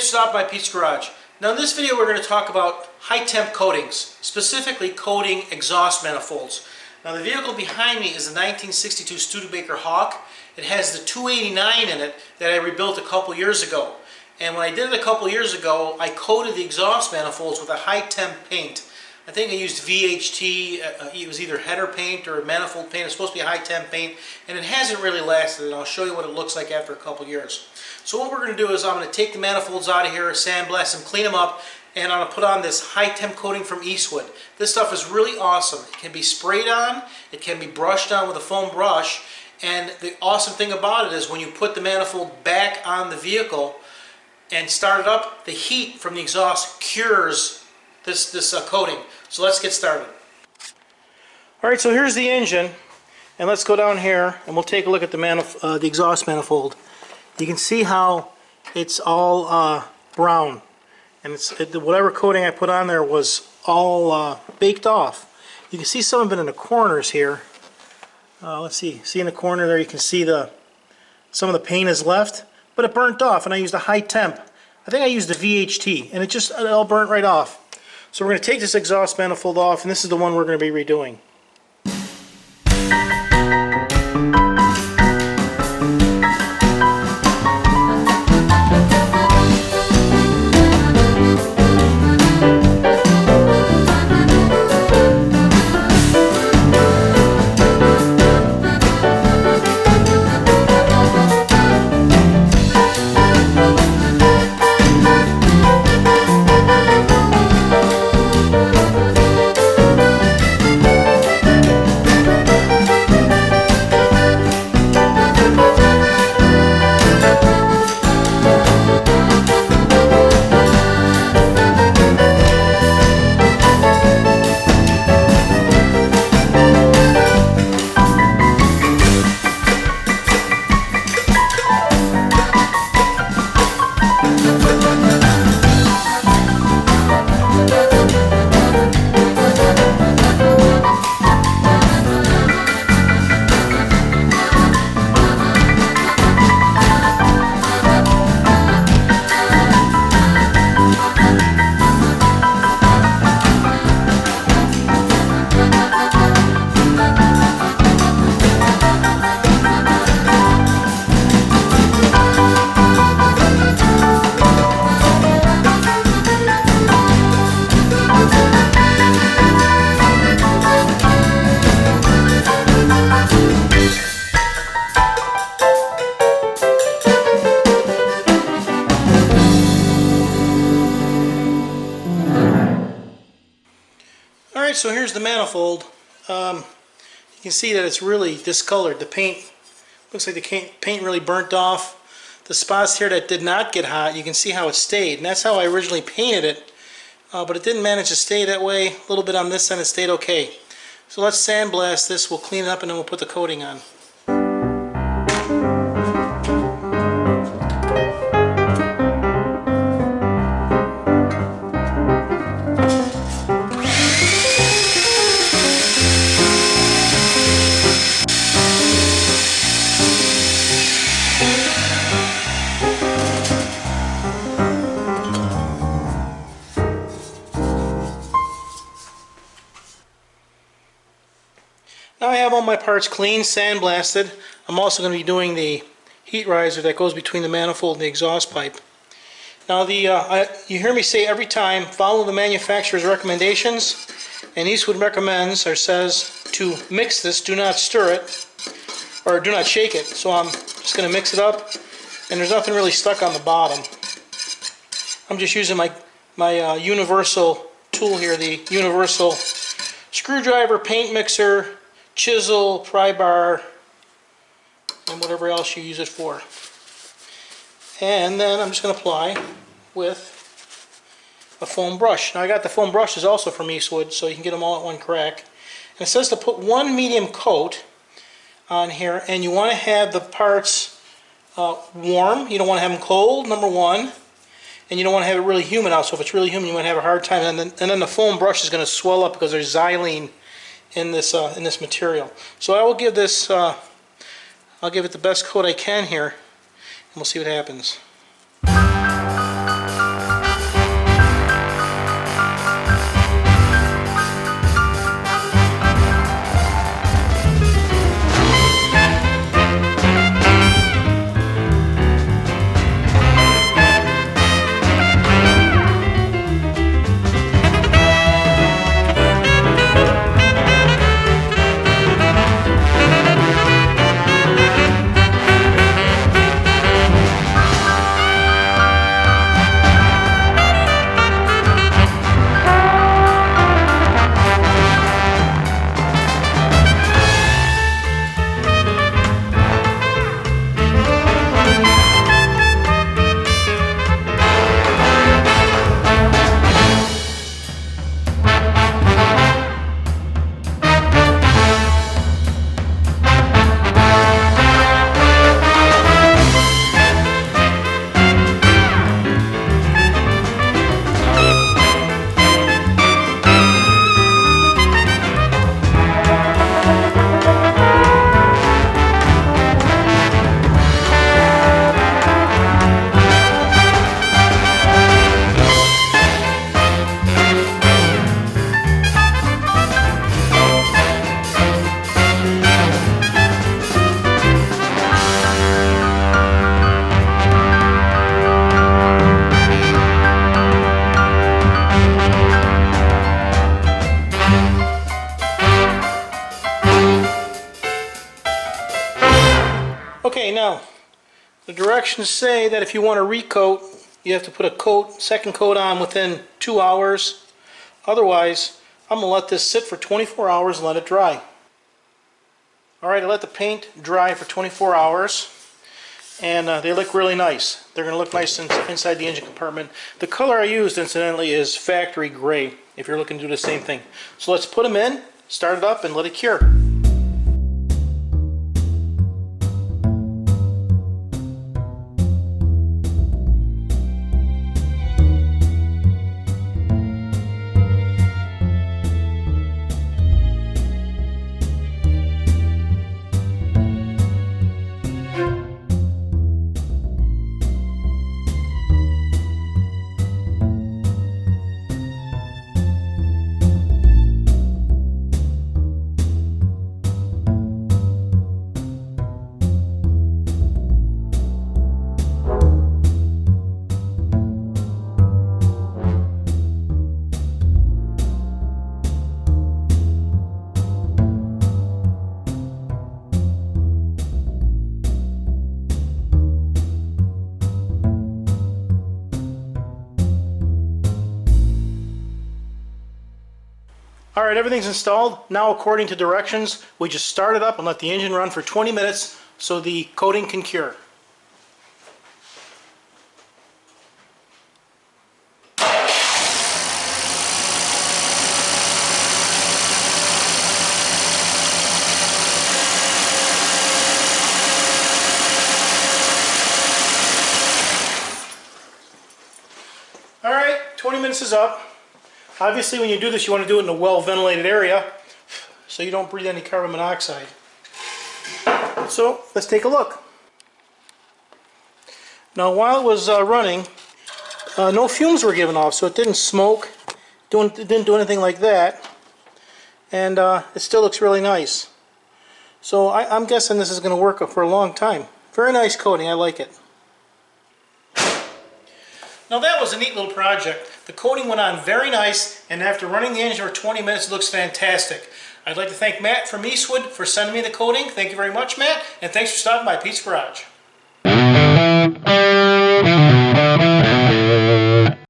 Thanks for stopping by Pete's Garage. Now in this video we're going to talk about high temp coatings, specifically coating exhaust manifolds. Now the vehicle behind me is a 1962 Studebaker Hawk. It has the 289 in it that I rebuilt a couple years ago. And when I did it a couple years ago, I coated the exhaust manifolds with a high temp paint. I think I used VHT, it was either header paint or manifold paint. It's supposed to be a high temp paint, and it hasn't really lasted, and I'll show you what it looks like after a couple years. So what we're going to do is I'm going to take the manifolds out of here, sandblast them, clean them up, and I'm going to put on this high temp coating from Eastwood. This stuff is really awesome. It can be sprayed on, it can be brushed on with a foam brush, and the awesome thing about it is when you put the manifold back on the vehicle and start it up, the heat from the exhaust cures this coating. So let's get started. Alright, so here's the engine, and let's go down here and we'll take a look at the exhaust manifold. You can see how it's all brown, and whatever coating I put on there was all baked off. You can see some of it in the corners here. Let's see in the corner there you can see some of the paint is left, but it burnt off, and I used a high temp. I think I used a VHT, and it all burnt right off. So we're going to take this exhaust manifold off, and this is the one we're going to be redoing. Alright, so here's the manifold. You can see that it's really discolored. The paint, looks like the paint really burnt off. The spots here that did not get hot, you can see how it stayed. And that's how I originally painted it. But it didn't manage to stay that way. A little bit on this end, it stayed okay. So let's sandblast this, we'll clean it up, and then we'll put the coating on. Now I have all my parts clean, sandblasted. I'm also going to be doing the heat riser that goes between the manifold and the exhaust pipe. Now you hear me say every time, follow the manufacturer's recommendations, and Eastwood recommends or says to mix this, do not stir it, or do not shake it. So I'm just going to mix it up, and there's nothing really stuck on the bottom. I'm just using my universal tool here, the universal screwdriver, paint mixer, chisel, pry bar, and whatever else you use it for. And then I'm just going to apply with a foam brush. Now I got the foam brushes also from Eastwood, so you can get them all at one crack. And it says to put one medium coat on here, and you want to have the parts warm. You don't want to have them cold, number one. And you don't want to have it really humid out, so if it's really humid you might have a hard time. And then the foam brush is going to swell up because there's xylene in this material. So I will give this, I'll give it the best coat I can here, and we'll see what happens. Okay, now the directions say that if you want to recoat, you have to put a second coat on within 2 hours. Otherwise, I'm going to let this sit for 24 hours and let it dry. Alright, I let the paint dry for 24 hours, and they look really nice. They're going to look nice inside the engine compartment. The color I used, incidentally, is factory gray, if you're looking to do the same thing. So let's put them in, start it up, and let it cure. Alright, everything's installed. Now, according to directions, we just start it up and let the engine run for 20 minutes so the coating can cure. Alright, 20 minutes is up. Obviously, when you do this, you want to do it in a well-ventilated area so you don't breathe any carbon monoxide. So, let's take a look. Now, while it was running, no fumes were given off, so it didn't smoke, it didn't do anything like that, and it still looks really nice. So, I'm guessing this is going to work for a long time. Very nice coating, I like it. Now that was a neat little project. The coating went on very nice, and after running the engine for 20 minutes, it looks fantastic. I'd like to thank Matt from Eastwood for sending me the coating. Thank you very much, Matt, and thanks for stopping by Pete's Garage.